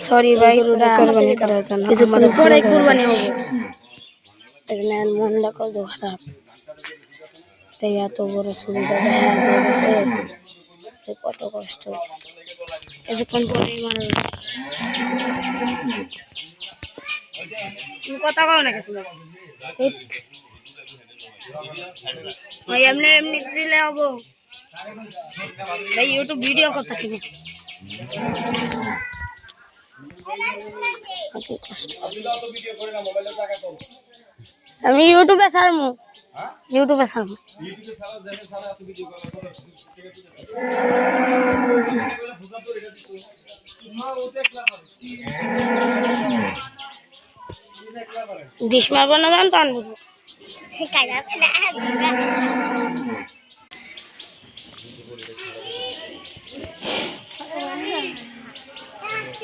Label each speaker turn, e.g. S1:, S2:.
S1: Sorry ভাই, কুরবানি করার জন্য কিছুক্ষণ পরে কুরবানি হবে। দেখলেন মনটা কত খারাপ, তাই এত বড় সুবিধা কত কষ্ট। কিছুক্ষণ পরেই মারা যাবে। কথা কও না কিছু ভাই, এমনি এমনি দিলে হবো ভাই? ইউটিউব ভিডিও করতেছি। আমি ইউটিউবে ছাড়বো, ইউটিউবে ছাড়বো। ডিশ মারবো না, জান পান বুঝবো।